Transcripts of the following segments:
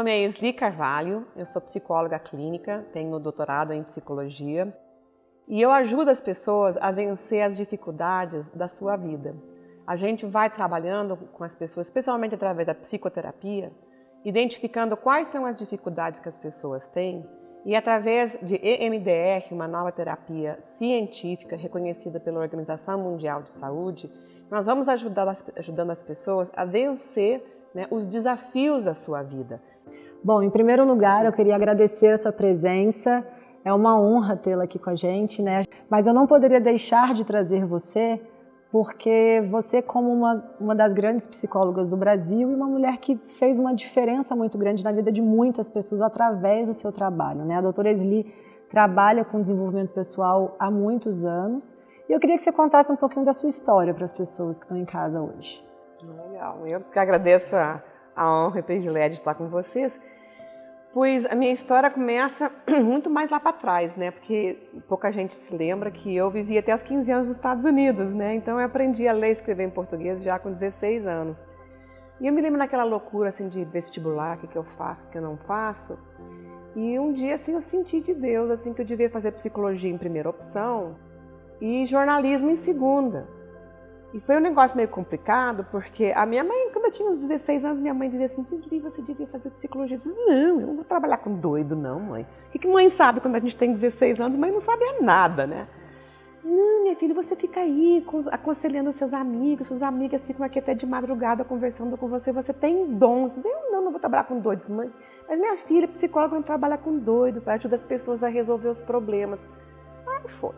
nome é Esli Carvalho, eu sou psicóloga clínica, tenho doutorado em psicologia e eu ajudo as pessoas a vencer as dificuldades da sua vida. A gente vai trabalhando com as pessoas, especialmente através da psicoterapia, identificando quais são as dificuldades que as pessoas têm e através de EMDR, uma nova terapia científica reconhecida pela Organização Mundial de Saúde, nós vamos ajudando as pessoas a vencer os desafios da sua vida. Bom, em primeiro lugar, eu queria agradecer a sua presença. É uma honra tê-la aqui com a gente, né? Mas eu não poderia deixar de trazer você, porque você, como uma das grandes psicólogas do Brasil e uma mulher que fez uma diferença muito grande na vida de muitas pessoas através do seu trabalho, né? A doutora Esli trabalha com desenvolvimento pessoal há muitos anos e eu queria que você contasse um pouquinho da sua história para as pessoas que estão em casa hoje. Legal, eu que agradeço a honra e o privilégio de estar com vocês, pois a minha história começa muito mais lá para trás, né? Porque pouca gente se lembra que eu vivi até os 15 anos nos Estados Unidos, né? Então eu aprendi a ler e escrever em português já com 16 anos. E eu me lembro naquela loucura assim de vestibular, o que eu faço, o que eu não faço. E um dia assim eu senti de Deus assim que eu devia fazer psicologia em primeira opção e jornalismo em segunda. E foi um negócio meio complicado, porque a minha mãe, quando eu tinha uns 16 anos, minha mãe dizia assim, Esli, você devia fazer psicologia. Eu disse, não, eu não vou trabalhar com doido não, mãe. O que mãe sabe quando a gente tem 16 anos? Mãe não sabe nada, né? Disse, não, minha filha, você fica aí aconselhando seus amigos, suas amigas ficam aqui até de madrugada conversando com você, você tem dom. Disse, eu não vou trabalhar com doidos, mãe. Mas minha filha, psicóloga, não trabalha com doido, ajuda as pessoas a resolver os problemas. Aí foi.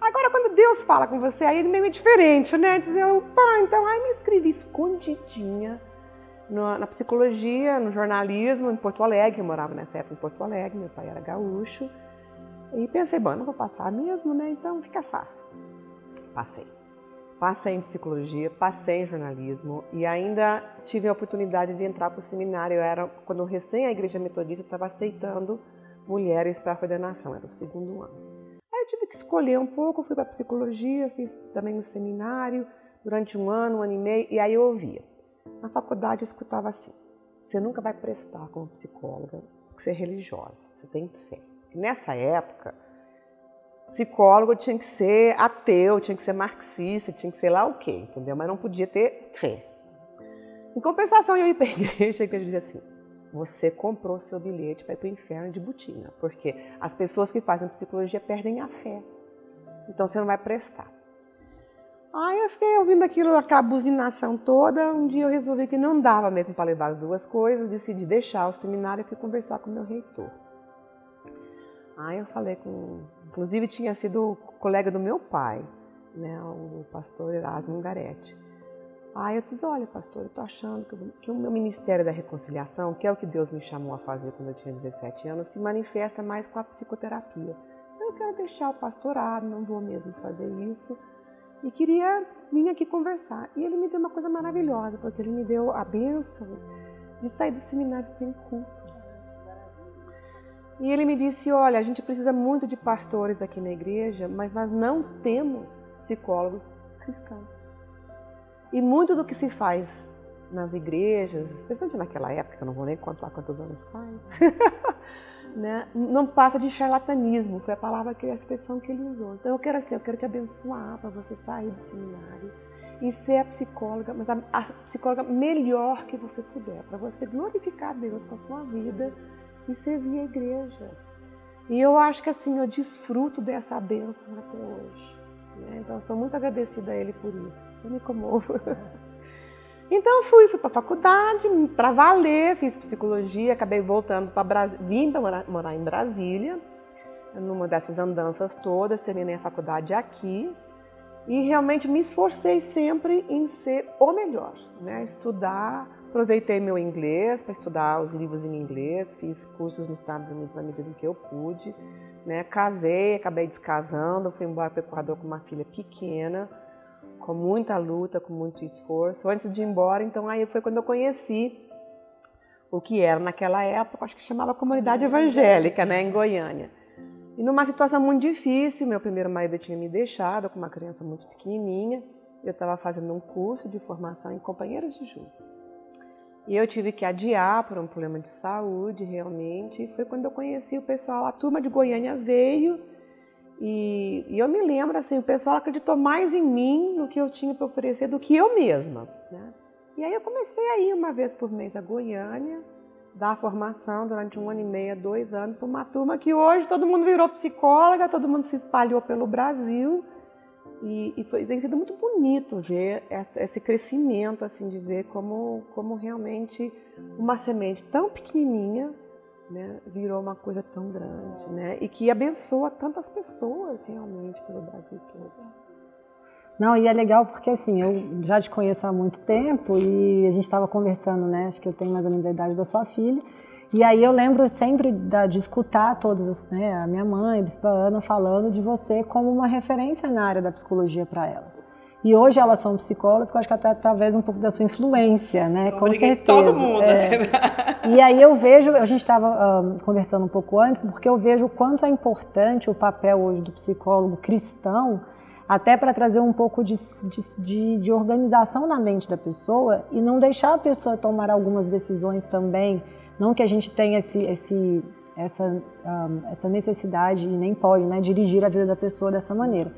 Agora, quando Deus fala com você, aí ele meio diferente, né? Dizer, opa, então, aí me inscrevi escondidinha na psicologia, no jornalismo, em Porto Alegre. Eu morava nessa época em Porto Alegre, meu pai era gaúcho. E pensei, bom, não vou passar mesmo, né? Então fica fácil. Passei. Passei em psicologia, passei em jornalismo e ainda tive a oportunidade de entrar para o seminário. Quando recém a Igreja Metodista estava aceitando mulheres para a coordenação, era o segundo ano. Eu tive que escolher um pouco, fui para psicologia, fiz também no seminário, durante um ano e meio, e aí eu ouvia. Na faculdade eu escutava assim, você nunca vai prestar como psicóloga, porque você é religiosa, você tem fé. E nessa época, psicólogo tinha que ser ateu, tinha que ser marxista, tinha que ser lá o quê, entendeu? Mas não podia ter fé. Em compensação, eu ia para a igreja dizia assim, você comprou seu bilhete para ir para o inferno de botina, porque as pessoas que fazem psicologia perdem a fé, então você não vai prestar. Aí eu fiquei ouvindo aquela buzinação toda, um dia eu resolvi que não dava mesmo para levar as duas coisas, decidi deixar o seminário e fui conversar com o meu reitor. Aí eu falei inclusive tinha sido colega do meu pai, né, o pastor Erasmo Ungaretti. Aí eu disse, olha pastor, eu estou achando que o meu Ministério da Reconciliação, que é o que Deus me chamou a fazer quando eu tinha 17 anos, se manifesta mais com a psicoterapia. Eu quero deixar o pastorado, não vou mesmo fazer isso. E queria vir aqui conversar. E ele me deu uma coisa maravilhosa, porque ele me deu a bênção de sair do seminário sem culpa. E ele me disse, olha, a gente precisa muito de pastores aqui na igreja, mas nós não temos psicólogos cristãos. E muito do que se faz nas igrejas, especialmente naquela época, que eu não vou nem contar quantos anos faz, né, não passa de charlatanismo, foi a expressão que ele usou. Então eu quero te abençoar para você sair do seminário e ser a psicóloga, mas a psicóloga melhor que você puder, para você glorificar a Deus com a sua vida e servir a igreja. E eu acho que assim, eu desfruto dessa bênção até hoje. Então eu sou muito agradecida a ele por isso, eu me comovo. Então eu fui para a faculdade, para valer, fiz psicologia, acabei voltando para Brasília, vim para morar em Brasília, numa dessas andanças todas, terminei a faculdade aqui e realmente me esforcei sempre em ser o melhor, né? Estudar, aproveitei meu inglês para estudar os livros em inglês, fiz cursos nos Estados Unidos na medida em que eu pude. Né, casei, acabei descasando, fui embora para o Equador com uma filha pequena, com muita luta, com muito esforço. Antes de ir embora, então aí foi quando eu conheci o que era naquela época, acho que chamava Comunidade Evangélica, né, em Goiânia. E numa situação muito difícil, meu primeiro marido tinha me deixado com uma criança muito pequenininha, eu estava fazendo um curso de formação em companheiros de julho. E eu tive que adiar por um problema de saúde, realmente. E foi quando eu conheci o pessoal, a turma de Goiânia veio e eu me lembro, assim, o pessoal acreditou mais em mim, no que eu tinha para oferecer, do que eu mesma, né? E aí eu comecei a ir uma vez por mês a Goiânia, dar formação durante 1 ano e meio, 2 anos, para uma turma que hoje todo mundo virou psicóloga, todo mundo se espalhou pelo Brasil. Tem sido muito bonito ver esse crescimento, assim, de ver como realmente uma semente tão pequenininha, né, virou uma coisa tão grande, né, e que abençoa tantas pessoas realmente pelo Brasil todo. Não, e é legal porque assim, eu já te conheço há muito tempo e a gente estava conversando, né, acho que eu tenho mais ou menos a idade da sua filha, e aí eu lembro sempre de escutar todas, né, a minha mãe, a Bispa Ana, falando de você como uma referência na área da psicologia para elas. E hoje elas são psicólogas, que eu acho que até talvez um pouco da sua influência, né? Com certeza. Todo mundo, E aí eu vejo, a gente estava conversando um pouco antes, porque eu vejo o quanto é importante o papel hoje do psicólogo cristão, até para trazer um pouco de organização na mente da pessoa e não deixar a pessoa tomar algumas decisões também. Não que a gente tenha essa necessidade e nem pode, né, dirigir a vida da pessoa dessa maneira.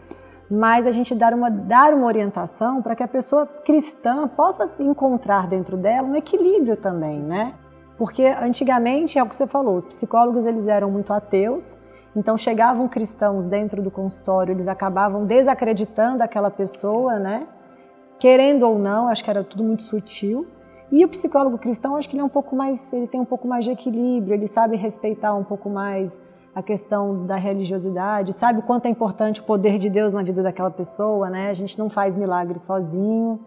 Mas a gente dar uma orientação para que a pessoa cristã possa encontrar dentro dela um equilíbrio também, né? Porque antigamente, é o que você falou, os psicólogos eles eram muito ateus, então chegavam cristãos dentro do consultório, eles acabavam desacreditando aquela pessoa, né? Querendo ou não, acho que era tudo muito sutil. E o psicólogo cristão, acho que ele tem um pouco mais de equilíbrio, ele sabe respeitar um pouco mais a questão da religiosidade, sabe o quanto é importante o poder de Deus na vida daquela pessoa, né? A gente não faz milagre sozinho.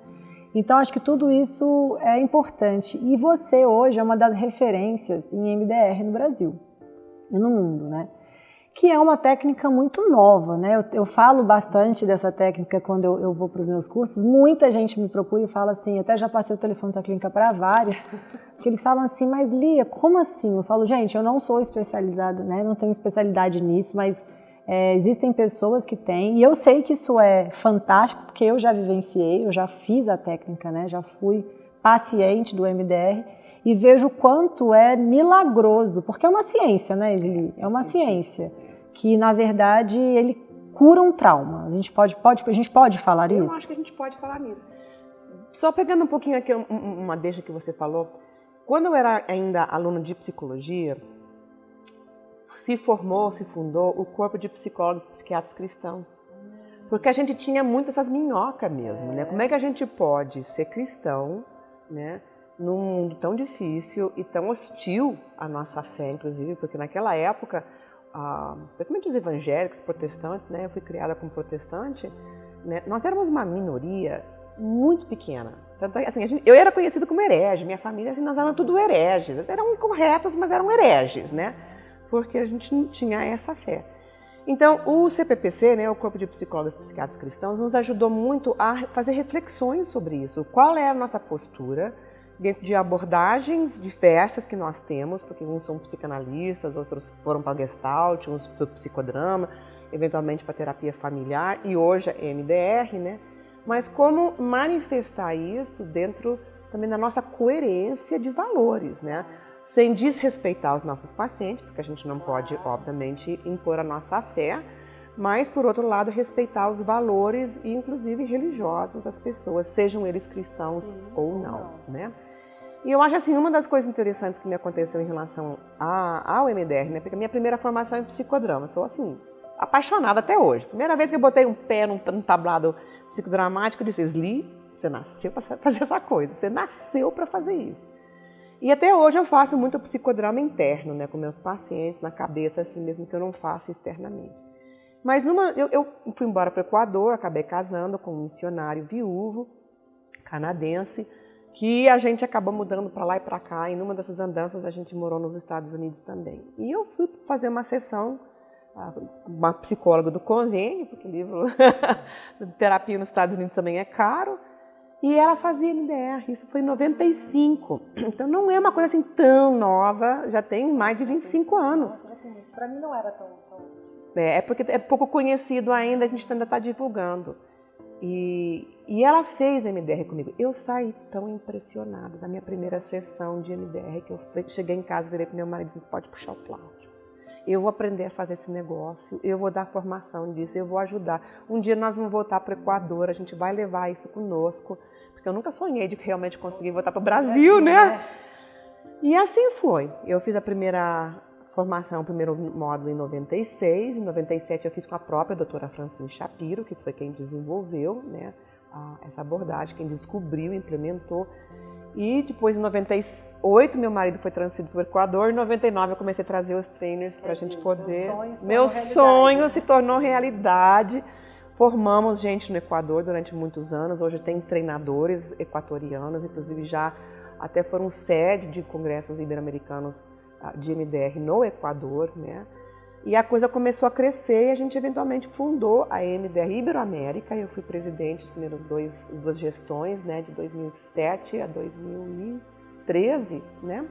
Então, acho que tudo isso é importante. E você hoje é uma das referências em MDR no Brasil e no mundo, né? Que é uma técnica muito nova, né? Eu falo bastante dessa técnica quando eu vou para os meus cursos. Muita gente me procura e fala assim, até já passei o telefone da clínica para vários, que eles falam assim, mas Lia, como assim? Eu falo, gente, eu não sou especializada, né? Não tenho especialidade nisso, mas existem pessoas que têm, e eu sei que isso é fantástico, porque eu já vivenciei, eu já fiz a técnica, né? Já fui paciente do MDR, e vejo o quanto é milagroso, porque é uma ciência, né, Isli? É uma ciência que, na verdade, ele cura um trauma. A gente pode falar isso? Eu acho que a gente pode falar nisso. Só pegando um pouquinho aqui uma deixa que você falou, quando eu era ainda aluna de psicologia, se fundou o corpo de psicólogos e psiquiatras cristãos. Porque a gente tinha muito essas minhocas mesmo, né? Como é que a gente pode ser cristão, né, num mundo tão difícil e tão hostil à nossa fé, inclusive, porque naquela época, especialmente os evangélicos, protestantes, né, eu fui criada como protestante, né, nós éramos uma minoria muito pequena. Tanto é, assim, eu era conhecida como herege, minha família, assim, nós éramos tudo hereges. Eram incorretos, mas eram hereges, né? Porque a gente não tinha essa fé. Então, o CPPC, né, o Corpo de Psicólogos e Psiquiatras Cristãos, nos ajudou muito a fazer reflexões sobre isso. Qual é a nossa postura dentro de abordagens diversas que nós temos, porque uns são psicanalistas, outros foram para o Gestalt, uns para o psicodrama, eventualmente para a terapia familiar e hoje a MDR, né? Mas como manifestar isso dentro também da nossa coerência de valores, né? Sem desrespeitar os nossos pacientes, porque a gente não pode, obviamente, impor a nossa fé, mas, por outro lado, respeitar os valores, inclusive religiosos das pessoas, sejam eles cristãos ou não, né? E eu acho assim, uma das coisas interessantes que me aconteceu em relação ao MDR, né? Porque a minha primeira formação é em psicodrama, sou assim, apaixonada até hoje. Primeira vez que eu botei um pé num tablado psicodramático, eu disse, Isli, você nasceu para fazer essa coisa, você nasceu para fazer isso. E até hoje eu faço muito psicodrama interno, né? Com meus pacientes, na cabeça, assim mesmo que eu não faça externamente. Mas eu fui embora para o Equador, acabei casando com um missionário viúvo, canadense, que a gente acabou mudando para lá e para cá, e numa dessas andanças a gente morou nos Estados Unidos também. E eu fui fazer uma sessão, uma psicóloga do convênio, porque livro de terapia nos Estados Unidos também é caro, e ela fazia MDR, isso foi em 95, então não é uma coisa assim tão nova, já tem mais de 25 anos. Para mim não era tão... É porque é pouco conhecido ainda, a gente ainda está divulgando. E ela fez MDR comigo. Eu saí tão impressionada da minha primeira sessão de MDR que eu cheguei em casa, virei para meu marido e disse, pode puxar o plástico. Eu vou aprender a fazer esse negócio, eu vou dar formação disso, eu vou ajudar. Um dia nós vamos voltar para o Equador, a gente vai levar isso conosco, porque eu nunca sonhei de realmente conseguir voltar para o Brasil, né? E assim foi. Eu fiz a primeira formação, o primeiro módulo em 96, em 97 eu fiz com a própria doutora Francine Shapiro, que foi quem desenvolveu, né, essa abordagem, quem descobriu, implementou. E depois, em 98, meu marido foi transferido para o Equador. Em 99, eu comecei a trazer os trainers para a gente poder... Meu sonho se tornou realidade. Formamos gente no Equador durante muitos anos. Hoje tem treinadores equatorianos, inclusive já até foram sede de congressos ibero-americanos de MDR no Equador, né? E a coisa começou a crescer e a gente eventualmente fundou a MDR Iberoamérica. Eu fui presidente dos primeiros duas gestões, né, de 2007 a 2013, né?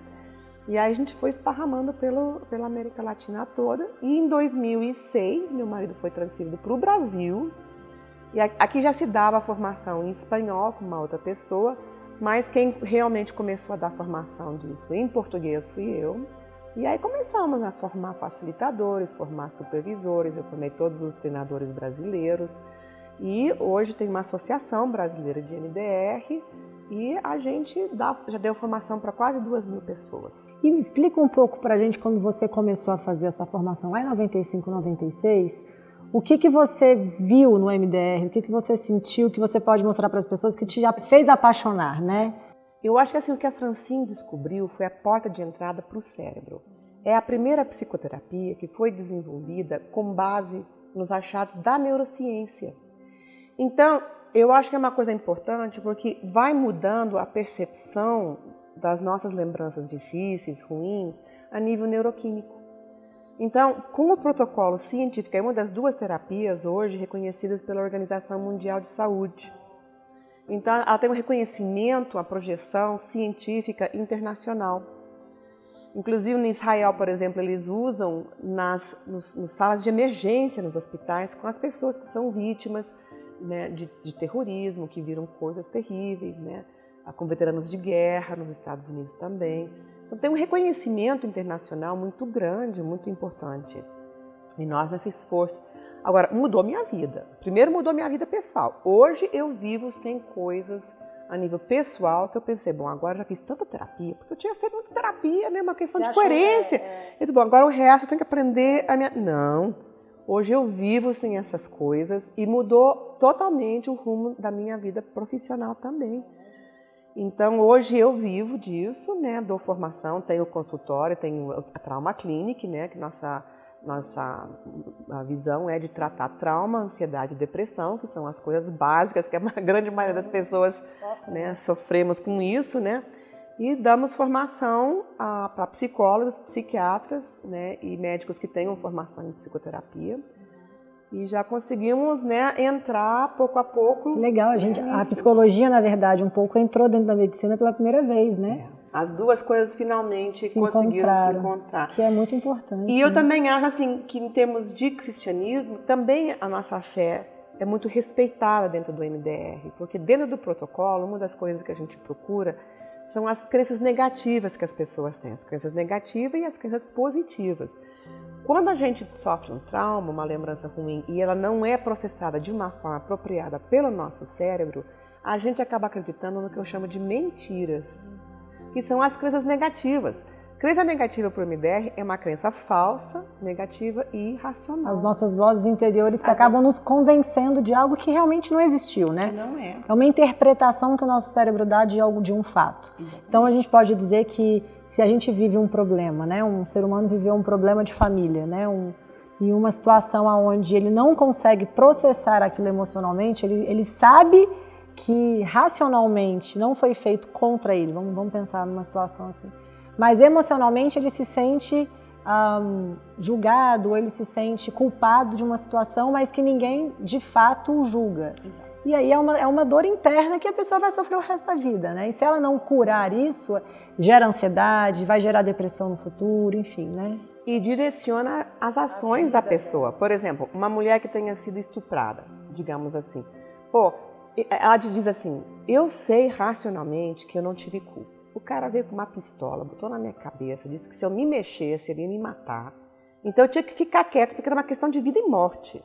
E aí a gente foi esparramando pela América Latina toda. E em 2006, meu marido foi transferido para o Brasil. E aqui já se dava a formação em espanhol com uma outra pessoa, mas quem realmente começou a dar formação disso em português fui eu. E aí começamos a formar facilitadores, formar supervisores, eu formei todos os treinadores brasileiros. E hoje tem uma associação brasileira de MDR e a gente já deu formação para quase 2.000 pessoas. E me explica um pouco para a gente, quando você começou a fazer a sua formação lá em 95, 96, o que você viu no MDR, o que você sentiu, que você pode mostrar para as pessoas que te já fez apaixonar, né? Eu acho que assim, o que a Francine descobriu foi a porta de entrada para o cérebro. É a primeira psicoterapia que foi desenvolvida com base nos achados da neurociência. Então, eu acho que é uma coisa importante porque vai mudando a percepção das nossas lembranças difíceis, ruins, a nível neuroquímico. Então, com o protocolo científico, é uma das 2 terapias hoje reconhecidas pela Organização Mundial de Saúde. Então, ela tem um reconhecimento, a projeção científica internacional. Inclusive, no Israel, por exemplo, eles usam nas salas de emergência nos hospitais com as pessoas que são vítimas, né, de terrorismo, que viram coisas terríveis, né, com veteranos de guerra nos Estados Unidos também. Então, tem um reconhecimento internacional muito grande, muito importante. E nós, nesse esforço... Agora, mudou minha vida. Primeiro, mudou minha vida pessoal. Hoje, eu vivo sem coisas a nível pessoal que eu pensei, bom, agora já fiz tanta terapia, porque eu tinha feito muita terapia, né? Uma questão de coerência. Eu disse, bom, agora o resto eu tenho que aprender a minha... Não. Hoje eu vivo sem essas coisas e mudou totalmente o rumo da minha vida profissional também. Então, hoje eu vivo disso, né? Dou formação, tenho consultório, tenho a Trauma Clinic, né? Que nossa visão é de tratar trauma, ansiedade e depressão, que são as coisas básicas que a grande maioria das pessoas, né, sofremos com isso, né? E damos formação para psicólogos, psiquiatras, né, e médicos que tenham formação em psicoterapia. E já conseguimos, né, entrar pouco a pouco. Que legal, a psicologia, na verdade, um pouco entrou dentro da medicina pela primeira vez, né? As 2 coisas finalmente conseguiram se encontrar. Que é muito importante. E eu também acho assim, que em termos de cristianismo, também a nossa fé é muito respeitada dentro do MDR, porque dentro do protocolo, uma das coisas que a gente procura são as crenças negativas que as pessoas têm, as crenças negativas e as crenças positivas. Quando a gente sofre um trauma, uma lembrança ruim, e ela não é processada de uma forma apropriada pelo nosso cérebro, a gente acaba acreditando no que eu chamo de mentiras, que são as crenças negativas. Crença negativa por MDR é uma crença falsa, negativa e irracional. As nossas vozes interiores que acabam nos convencendo de algo que realmente não existiu, né? Que não é. É uma interpretação que o nosso cérebro dá de um fato. Exatamente. Então a gente pode dizer que se a gente vive um problema, né? Um ser humano viveu um problema de família, né? Em uma situação onde ele não consegue processar aquilo emocionalmente, ele sabe que racionalmente não foi feito contra ele. Vamos pensar numa situação assim. Mas emocionalmente ele se sente julgado, ou ele se sente culpado de uma situação, mas que ninguém de fato o julga. Exato. E aí é uma dor interna que a pessoa vai sofrer o resto da vida, né? E se ela não curar isso, gera ansiedade, vai gerar depressão no futuro, enfim, né? E direciona as ações da pessoa. Por exemplo, uma mulher que tenha sido estuprada, digamos assim. Pô, ela te diz assim, eu sei racionalmente que eu não tive culpa. O cara veio com uma pistola, botou na minha cabeça, disse que se eu me mexesse, ele ia me matar. Então eu tinha que ficar quieto, porque era uma questão de vida e morte.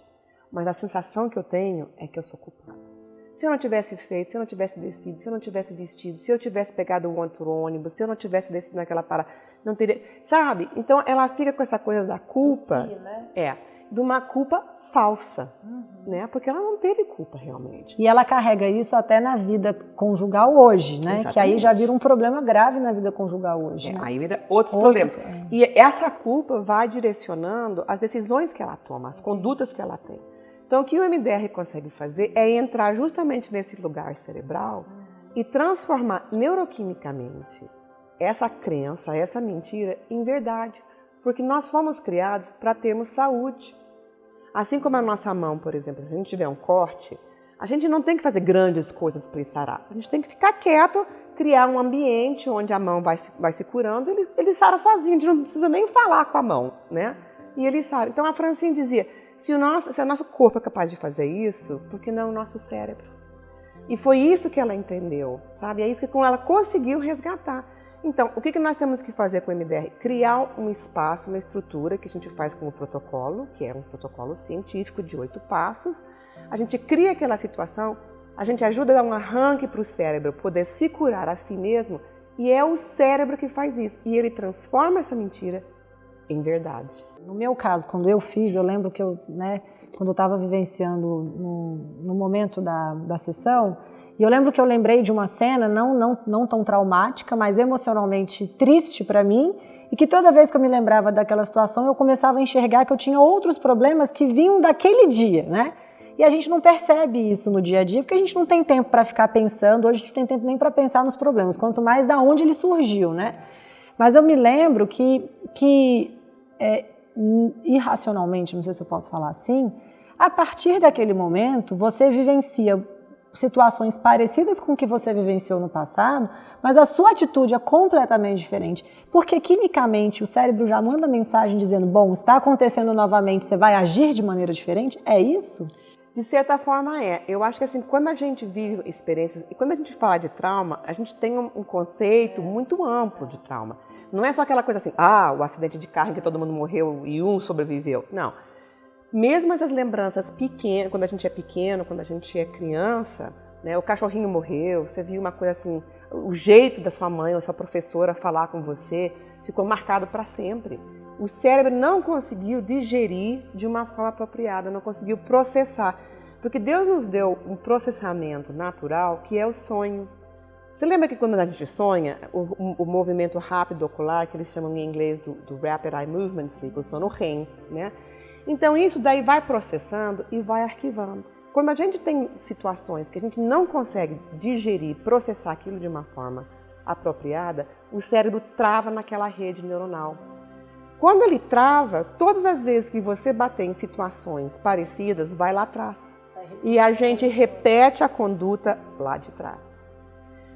Mas a sensação que eu tenho é que eu sou culpada. Se eu não tivesse feito, se eu não tivesse descido, se eu não tivesse vestido, se eu tivesse pegado o outro ônibus, se eu não tivesse descido naquela parada, não teria... Sabe? Então ela fica com essa coisa da culpa, Si, né? De uma culpa falsa, né? Porque ela não teve culpa realmente. E ela carrega isso até na vida conjugal hoje, né? Exatamente. Que aí já vira um problema grave na vida conjugal hoje. Né? Aí vira outros problemas. E essa culpa vai direcionando as decisões que ela toma, as condutas que ela tem. Então, o que o MDR consegue fazer é entrar justamente nesse lugar cerebral e transformar neuroquimicamente essa crença, essa mentira, em verdade. Porque nós fomos criados para termos saúde. Assim como a nossa mão, por exemplo, se a gente tiver um corte, a gente não tem que fazer grandes coisas para ele sarar. A gente tem que ficar quieto, criar um ambiente onde a mão vai se curando, ele sara sozinho, a gente não precisa nem falar com a mão, né? E ele sara. Então a Francine dizia, se o nosso corpo é capaz de fazer isso, por que não o nosso cérebro? E foi isso que ela entendeu, sabe? É isso que ela conseguiu resgatar. Então, o que nós temos que fazer com o MDR? Criar um espaço, uma estrutura que a gente faz como protocolo, que é um protocolo científico de 8 passos. A gente cria aquela situação, a gente ajuda a dar um arranque para o cérebro poder se curar a si mesmo, e é o cérebro que faz isso. E ele transforma essa mentira em verdade. No meu caso, quando eu fiz, eu lembro que quando eu estava vivenciando no momento da sessão, e eu lembro que eu lembrei de uma cena não tão traumática, mas emocionalmente triste para mim, e que toda vez que eu me lembrava daquela situação, eu começava a enxergar que eu tinha outros problemas que vinham daquele dia, né? E a gente não percebe isso no dia a dia, porque a gente não tem tempo para ficar pensando, hoje a gente não tem tempo nem para pensar nos problemas, quanto mais da onde ele surgiu, né? Mas eu me lembro que irracionalmente, não sei se eu posso falar assim, a partir daquele momento, você vivencia situações parecidas com o que você vivenciou no passado, mas a sua atitude é completamente diferente, porque quimicamente o cérebro já manda mensagem dizendo, bom, está acontecendo novamente, você vai agir de maneira diferente? É isso? De certa forma é. Eu acho que assim, quando a gente vive experiências, e quando a gente fala de trauma, a gente tem um conceito muito amplo de trauma. Não é só aquela coisa assim, o acidente de carro em que todo mundo morreu e um sobreviveu. Não. Mesmo essas lembranças pequenas, quando a gente é pequeno, quando a gente é criança, né, o cachorrinho morreu, você viu uma coisa assim, o jeito da sua mãe ou sua professora falar com você ficou marcado para sempre. O cérebro não conseguiu digerir de uma forma apropriada, não conseguiu processar. Porque Deus nos deu um processamento natural que é o sonho. Você lembra que quando a gente sonha, o movimento rápido ocular, que eles chamam em inglês do Rapid Eye Movement Sleep, o sono REM, né? Então isso daí vai processando e vai arquivando. Quando a gente tem situações que a gente não consegue digerir, processar aquilo de uma forma apropriada, o cérebro trava naquela rede neuronal. Quando ele trava, todas as vezes que você bater em situações parecidas, vai lá atrás. E a gente repete a conduta lá de trás.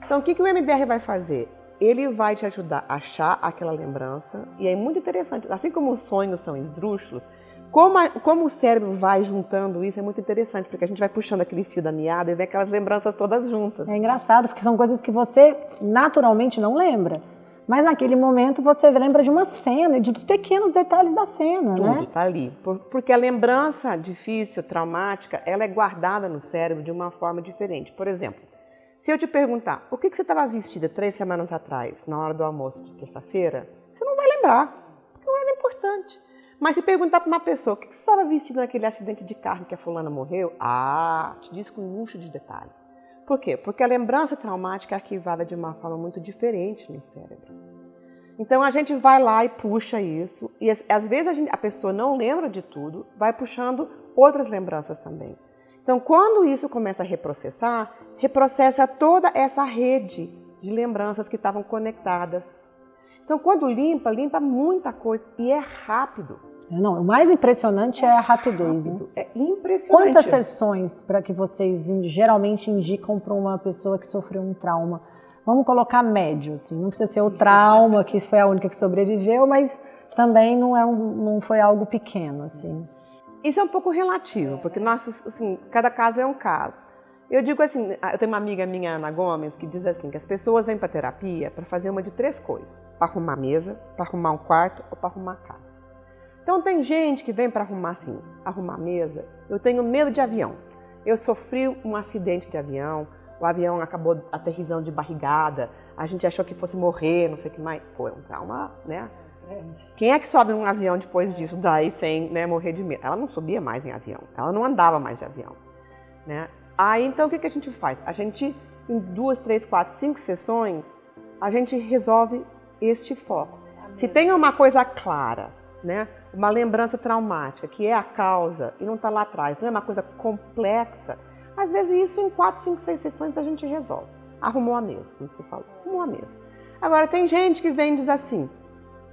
Então o que o MDR vai fazer? Ele vai te ajudar a achar aquela lembrança, e é muito interessante, assim como os sonhos são esdrúxulos, como o cérebro vai juntando isso é muito interessante, porque a gente vai puxando aquele fio da meada e vê aquelas lembranças todas juntas. É engraçado, porque são coisas que você naturalmente não lembra. Mas naquele momento você lembra de uma cena e dos pequenos detalhes da cena, né? Tudo tá ali. Porque a lembrança difícil, traumática, ela é guardada no cérebro de uma forma diferente. Por exemplo, se eu te perguntar, o que você estava vestida 3 semanas atrás, na hora do almoço de terça-feira, você não vai lembrar, porque não era importante. Mas se perguntar para uma pessoa, o que você estava vestido naquele acidente de carro que a fulana morreu? Te diz com um luxo de detalhe. Por quê? Porque a lembrança traumática é arquivada de uma forma muito diferente no cérebro. Então a gente vai lá e puxa isso, e às vezes a pessoa não lembra de tudo, vai puxando outras lembranças também. Então quando isso começa a reprocessar, reprocessa toda essa rede de lembranças que estavam conectadas. Então quando limpa muita coisa e é rápido. Não, o mais impressionante é a rapidez, rápido, né? É impressionante. Quantas sessões para que vocês geralmente indicam para uma pessoa que sofreu um trauma? Vamos colocar médio, assim, não precisa ser o trauma, que foi a única que sobreviveu, mas também não foi algo pequeno, assim. Isso é um pouco relativo, porque cada caso é um caso. Eu digo assim, eu tenho uma amiga minha, Ana Gomes, que diz assim, que as pessoas vêm para terapia para fazer uma de 3 coisas. Para arrumar a mesa, para arrumar um quarto ou para arrumar a casa. Então tem gente que vem para arrumar assim, arrumar a mesa. Eu tenho medo de avião. Eu sofri um acidente de avião, o avião acabou aterrissando de barrigada, a gente achou que fosse morrer, não sei o que mais. Pô, é um trauma, né? Quem é que sobe num avião depois disso daí sem, né, morrer de medo? Ela não subia mais em avião, ela não andava mais de avião, né? Aí, então, o que a gente faz? A gente, em 2, 3, 4, 5 sessões, a gente resolve este foco. Se tem uma coisa clara, né, uma lembrança traumática, que é a causa, e não está lá atrás, não é uma coisa complexa, às vezes isso em 4, 5, 6 sessões a gente resolve. Arrumou a mesa, como você falou, arrumou a mesa. Agora, tem gente que vem e diz assim,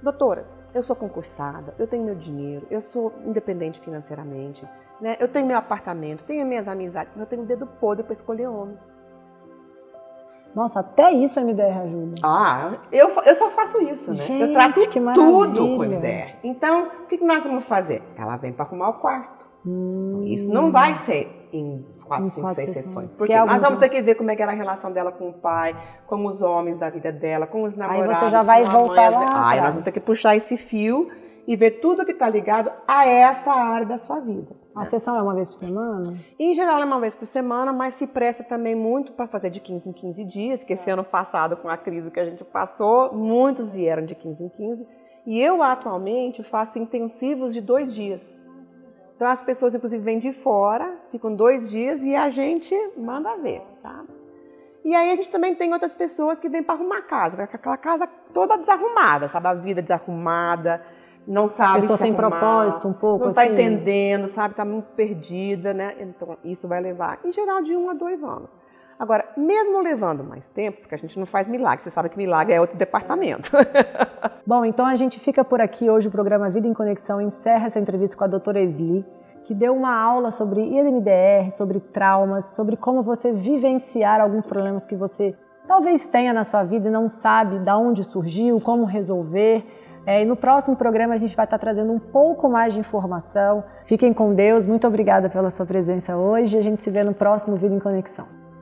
doutora, eu sou concursada, eu tenho meu dinheiro, eu sou independente financeiramente, né? Eu tenho meu apartamento, tenho minhas amizades, mas eu tenho o dedo podre para escolher homem. Nossa, até isso a MDR ajuda. Ah, eu só faço isso, né? Gente, eu trato que tudo com MDR. Então, o que nós vamos fazer? Ela vem para arrumar o quarto. Isso não vai ser em 4, 5, 6 sessões. Porque nós vamos ter que ver como é que era a relação dela com o pai, com os homens da vida dela, com os namorados. Aí você já vai voltar lá. Aí nós vamos ter que puxar esse fio e ver tudo que está ligado a essa área da sua vida. A sessão é uma vez por semana? Em geral é uma vez por semana, mas se presta também muito para fazer de 15 em 15 dias, que esse ano passado, com a crise que a gente passou, muitos vieram de 15 em 15. E eu, atualmente, faço intensivos de 2 dias. Então as pessoas, inclusive, vêm de fora, ficam 2 dias e a gente manda ver, tá? E aí a gente também tem outras pessoas que vêm para arrumar a casa, com aquela casa toda desarrumada, sabe? A vida desarrumada, não sabe pessoa se sem arrumar, propósito um pouco, não está assim. entendendo, sabe? Está muito perdida, né? Então isso vai levar, em geral, de 1 a 2 anos. Agora, mesmo levando mais tempo, porque a gente não faz milagre, você sabe que milagre é outro departamento. Bom, então a gente fica por aqui hoje, o programa Vida em Conexão encerra essa entrevista com a doutora Esli, que deu uma aula sobre EMDR, sobre traumas, sobre como você vivenciar alguns problemas que você talvez tenha na sua vida e não sabe de onde surgiu, como resolver. E no próximo programa a gente vai estar trazendo um pouco mais de informação. Fiquem com Deus, muito obrigada pela sua presença hoje e a gente se vê no próximo Vida em Conexão.